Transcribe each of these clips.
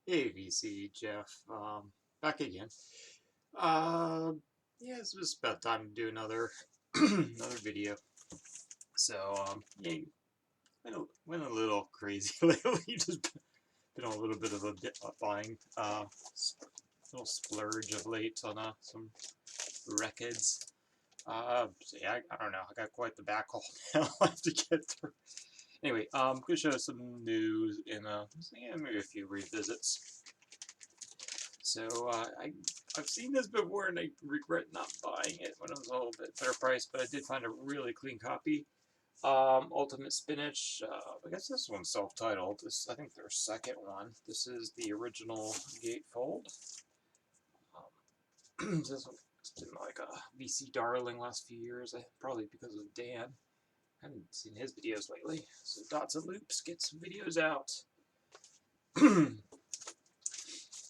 Hey VC Jeff, back again. Uh, yeah, it's just about time to do another another video. So yeah, went a little crazy lately. Just been on a little bit of a buying little splurge of late on some records. So yeah, I don't know. I got quite the backhaul now. I have to get through. Anyway, gonna show some news in yeah, maybe a few revisits. So I've seen this before and I regret not buying it when it was a little bit better price, but I did find a really clean copy. Ultimate Spinach. I guess this one's self-titled. This I think their second one. This is the original Gatefold. This one's been like a VC darling last few years. Probably because of Dan. I haven't seen his videos lately. So Dots and Loops get some videos out.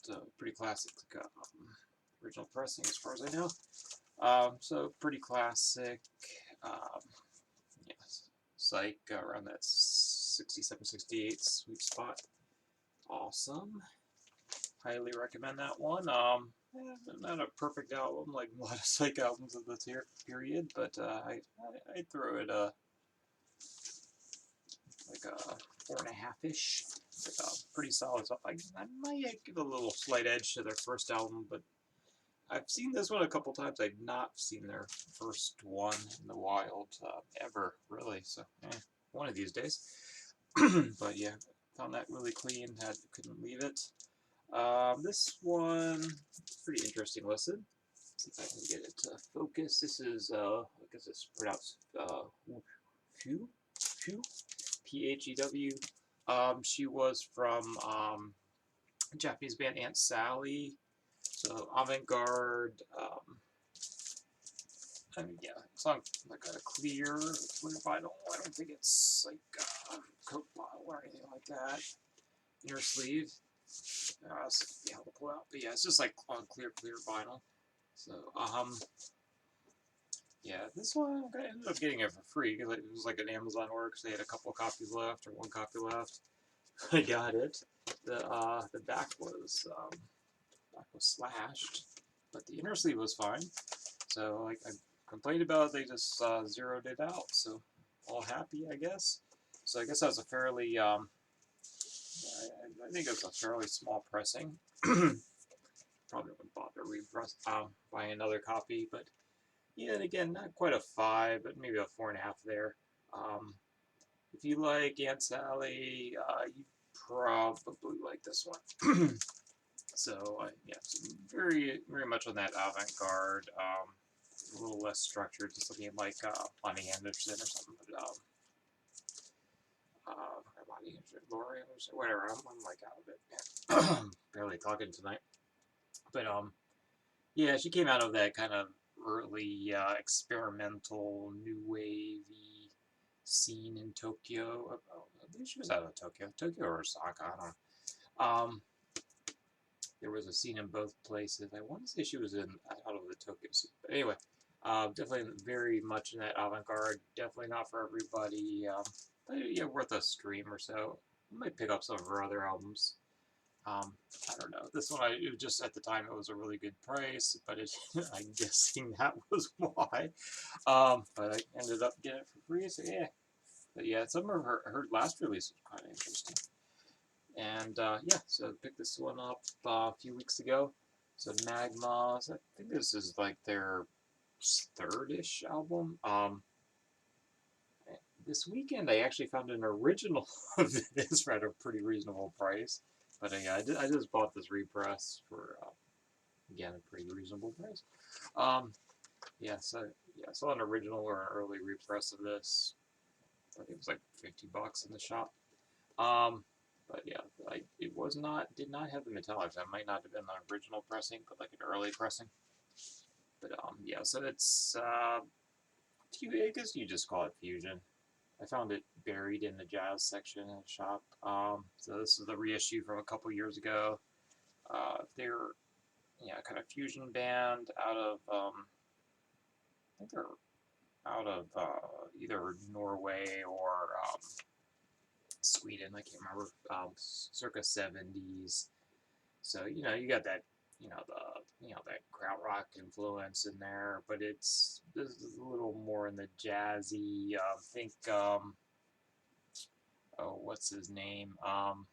So pretty classic original pressing as far as I know. So pretty classic. Um, yes, psych around that 67, 68 sweet spot. Awesome. Highly recommend that one. Not a perfect album like a lot of psych albums of the period, but I'd throw it like a 4.5-ish. Like a pretty solid stuff. I might give a little slight edge to their first album, but I've seen this one a couple times. I've not seen their first one in the wild ever, really. So, one of these days. But yeah, found that really clean. Couldn't leave it. This one, pretty interesting listen. See if I can get it to focus. This is, I guess it's pronounced Phew, Phew, Phew. She was from Japanese band Aunt Sally. So avant-garde. I mean, yeah, it's on like a clear vinyl. I don't think it's like Coke bottle or anything like that. Inner sleeve. So yeah, I'll pull out. But yeah, it's just like on clear vinyl. So yeah, this one I ended up getting it for free because it was like an Amazon order because they had a couple of copies left or one copy left. I got it. The back was slashed, but the inner sleeve was fine. So like I complained about it, they just zeroed it out. So all happy, I guess. So I guess that's a fairly I think it's a fairly small pressing. Probably wouldn't bother repress buying another copy, but yeah, and again, not quite a 5, but maybe a 4.5 there. Um, if you like Aunt Sally, you probably like this one. So yeah, so very much on that avant-garde, a little less structured, just looking like Bonnie Anderson or something. But Bonnie Anderson, Laurie Anderson, whatever. I'm like out of it. Barely talking tonight. But yeah, she came out of that kind of early experimental new wavy scene in Tokyo. I believe she was out of Tokyo or Osaka. I don't know. There was a scene in both places. I want to say she was out of the Tokyo scene. But anyway, definitely very much in that avant-garde. Definitely not for everybody. But yeah, worth a stream or so. I might pick up some of her other albums. I don't know. This one, it was just at the time, it was a really good price, but I'm guessing that was why. But I ended up getting it for free, so yeah. But yeah, some of her last release was kind of interesting. And yeah, so I picked this one up a few weeks ago. So Magma, I think this is like their third-ish album. This weekend I actually found an original of this at a pretty reasonable price. But yeah, I just bought this repress for again a pretty reasonable price. Um, yeah, so yeah, I saw an original or an early repress of this. I think it was like $50 in the shop. But yeah, did not have the metallics. That might not have been the original pressing, but like an early pressing. But yeah, so it's I guess you just call it fusion. I found it buried in the jazz section in the shop. So this is the reissue from a couple years ago. They're kind of fusion band out of I think they're out of either Norway or Sweden. I can't remember. Circa 70s. So you got that that krautrock influence in there, but this is a little more in the jazzy. Think oh, what's his name? Oh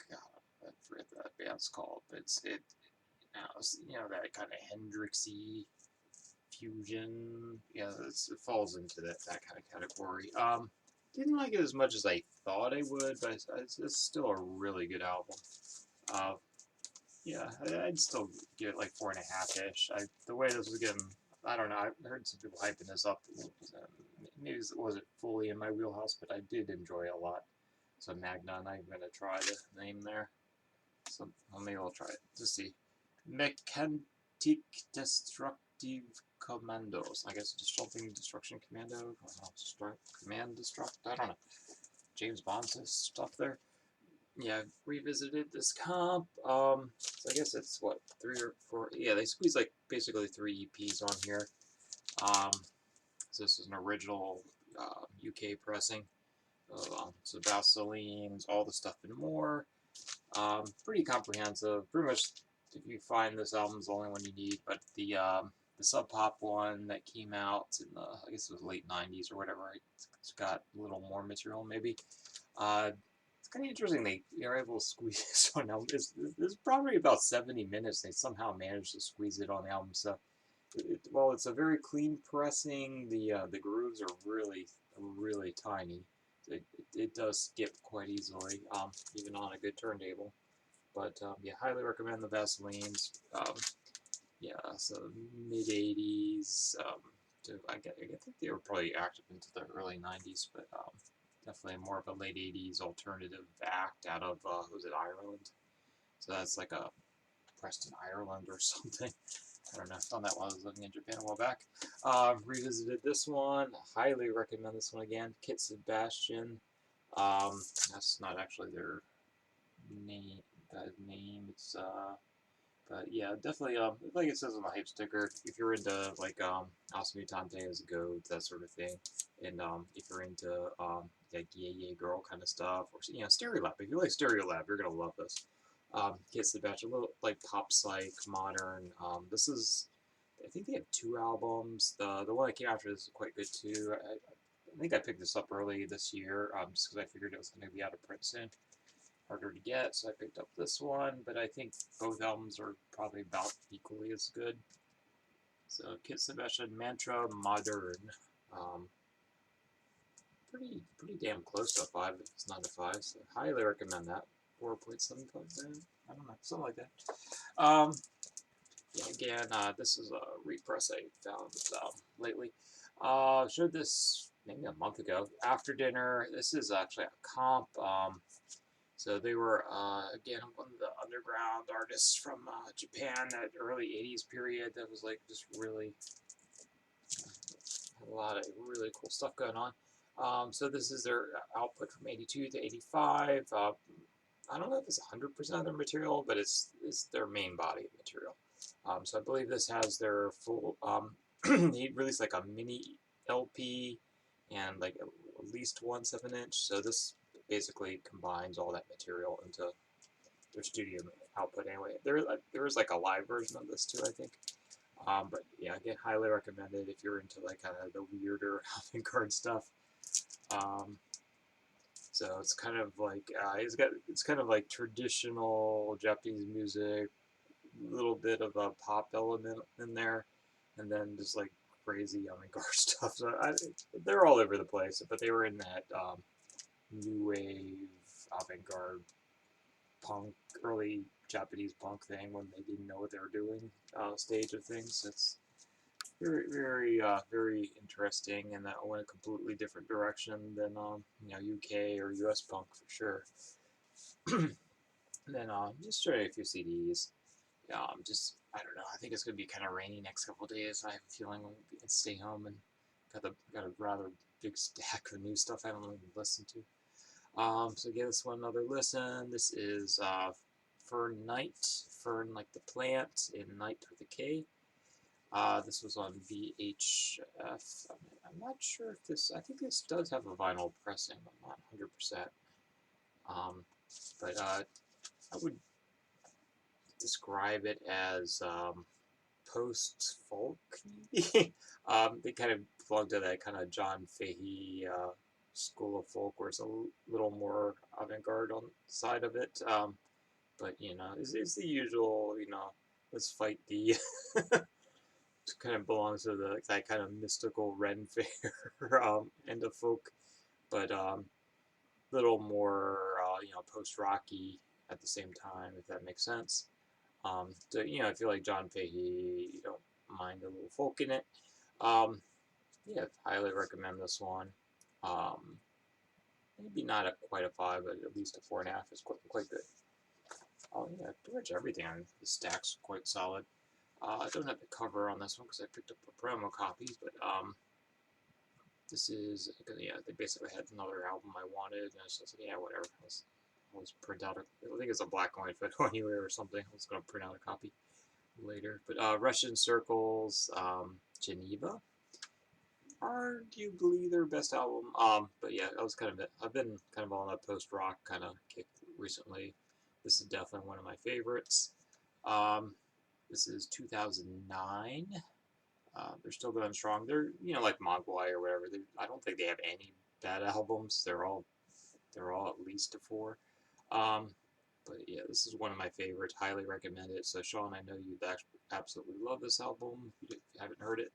god, I forget what that band's called. But that kind of Hendrixy fusion. Yeah, it falls into that kind of category. Didn't like it as much as I thought I would, but it's still a really good album. Uh, yeah, I'd still give it like 4.5-ish. The way this was getting, I don't know. I heard some people hyping this up. Maybe it wasn't fully in my wheelhouse, but I did enjoy it a lot. So Magnon, I'm gonna try the name there. So maybe I'll try it to see. Mechatic Destructive Commandos. I guess Disrupting Destruction Commando. Command Destruct. I don't know. James Bond's stuff there. Yeah, I've revisited this comp. So I guess it's what, 3 or 4. Yeah, they squeeze like basically 3 EPs on here. So this is an original UK pressing. So Vaseline's, all the stuff and more. Pretty comprehensive. Pretty much, if you find this album's the only one you need. But the Sub Pop one that came out in the, I guess it was late '90s or whatever, it's got a little more material maybe. It's kind of interesting they are able to squeeze this one out. This is probably about 70 minutes. They somehow managed to squeeze it on the album. So, well, it's a very clean pressing. The grooves are really tiny. It does skip quite easily, even on a good turntable. But yeah, highly recommend the Vaselines. Yeah, so mid '80s. I think they were probably active into the early '90s, but definitely more of a late '80s alternative act out of was it Ireland? So that's like a Preston, Ireland or something. I don't know. I found that while I was living in Japan a while back. Revisited this one. Highly recommend this one again. Kit Sebastian. That's not actually their name. It's but yeah, definitely. Like it says on the hype sticker, if you're into like Asumi Tante as a goat, that sort of thing, and if you're into like yeah girl kind of stuff, or Stereolab. If you like Stereolab, you're gonna love this. Kiss the Batch, a little like pop psych, modern. This is, I think they have 2 albums. The one that came after this is quite good too. I think I picked this up early this year, just because I figured it was going to be out of print soon. Harder to get, so I picked up this one, but I think both albums are probably about equally as good. So Kit Sebastian, Mantra, Modern. Um, pretty damn close to a 5 if it's not a 5, so highly recommend that. 4.75, I don't know, something like that. Yeah, again, this is a repress I found lately. Showed this maybe a month ago. After Dinner, this is actually a comp. So they were, again, one of the underground artists from Japan, that early '80s period that was like just really, had a lot of really cool stuff going on. So this is their output from '82 to '85. I don't know if it's 100% of their material, but it's their main body of material. So I believe this has their full, he released like a mini LP and like at least 1 7-inch. So this basically combines all that material into their studio output anyway. There is like a live version of this too, I think. But yeah, again, highly recommended if you're into like kind of the weirder avant-garde stuff. So it's kind of like it's kind of like traditional Japanese music, a little bit of a pop element in there, and then just like crazy avant-garde stuff. So they're all over the place, but they were in that new wave avant-garde punk, early Japanese punk thing when they didn't know what they were doing stage of things. It's very interesting, and that went a completely different direction than UK or US punk for sure. And then just try a few CDs. Just I don't know. I think it's gonna be kind of rainy next couple of days. I have a feeling I'll stay home and got a rather big stack of new stuff I haven't even listened to. So give this one another listen. This is Fern Night, Fern like the plant, and Night with a K. This was on VHF. I'm not sure if this. I think this does have a vinyl pressing. I'm not 100%. But I would describe it as post folk. They kind of belong to that kind of John Fahey school of folk, where it's a little more avant-garde on the side of it. But it's the usual. Let's fight the. Kind of belongs to that kind of mystical Ren Fair end of folk, but little more post rocky at the same time, if that makes sense. So I feel like John Fahey, you don't mind a little folk in it. Yeah, highly recommend this one. Maybe not quite a 5, but at least a 4.5 is quite good. Oh yeah, pretty much everything on the stack's quite solid. I don't have the cover on this one because I picked up a promo copy, but this is, yeah, they basically had another album I wanted, and I was just like, yeah, whatever. I'll just print out I think it's a black and white photo anyway or something. I was going to print out a copy later. But Russian Circles, Geneva, arguably their best album. But yeah, I've been kind of on that post-rock kind of kick recently. This is definitely one of my favorites. This is 2009. They're still going strong. They're like Mogwai or whatever. I don't think they have any bad albums. They're all at least a 4. But yeah, this is one of my favorites. Highly recommend it. So Sean, I know you'd absolutely love this album if you haven't heard it.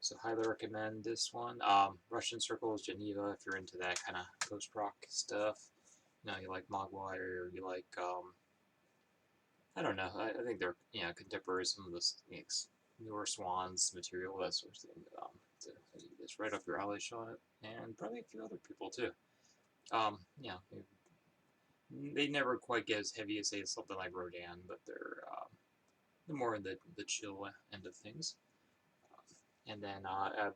So highly recommend this one. Russian Circles, Geneva, if you're into that kind of post rock stuff. You like Mogwai or you like I don't know. I think they're contemporary. Some of this newer Swans material, that sort of thing. It's right up your alley, Sean, and probably a few other people too. They never quite get as heavy as say something like Rodan, but they're more in the chill end of things. And then I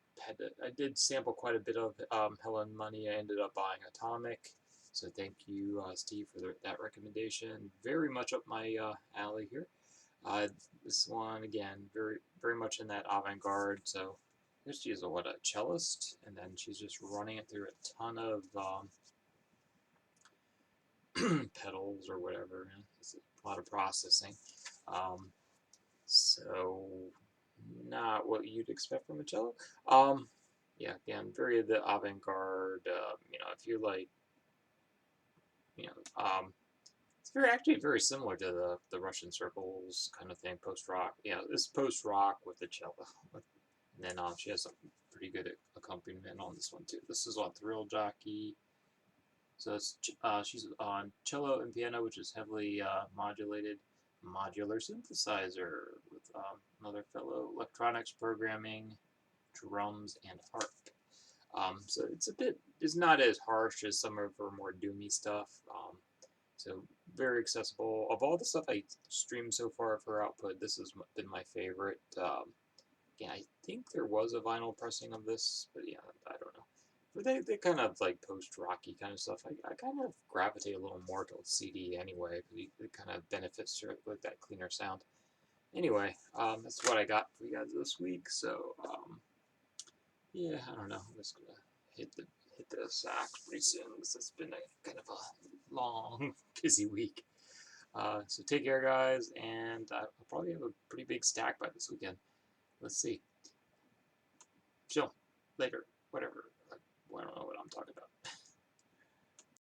did sample quite a bit of Helen Money. I ended up buying Atomic. So thank you, Steve, for that recommendation. Very much up my alley here. This one, again, very very much in that avant-garde. So she's a cellist, and then she's just running it through a ton of pedals or whatever. It's a lot of processing. So not what you'd expect from a cello. Yeah, again, very the avant-garde. If you like, it's actually very similar to the Russian Circles kind of thing, post-rock. This post-rock with the cello. And then she has some pretty good accompaniment on this one too. This is on Thrill Jockey. So she's on cello and piano, which is heavily modulated. Modular synthesizer with another fellow, electronics programming, drums, and harp. So it's not as harsh as some of her more doomy stuff. So very accessible. Of all the stuff I streamed so far of her output, this has been my favorite. Yeah, I think there was a vinyl pressing of this, but yeah, I don't know. But they kind of like post-rocky kind of stuff. I kind of gravitate a little more towards CD anyway, because it kind of benefits with that cleaner sound. Anyway, that's what I got for you guys this week. So, yeah, I don't know. I'm just gonna hit the sack pretty soon because it's been a kind of a long, busy week. So take care, guys, and I'll probably have a pretty big stack by this weekend. Let's see. Chill. Later. Whatever. I don't know what I'm talking about.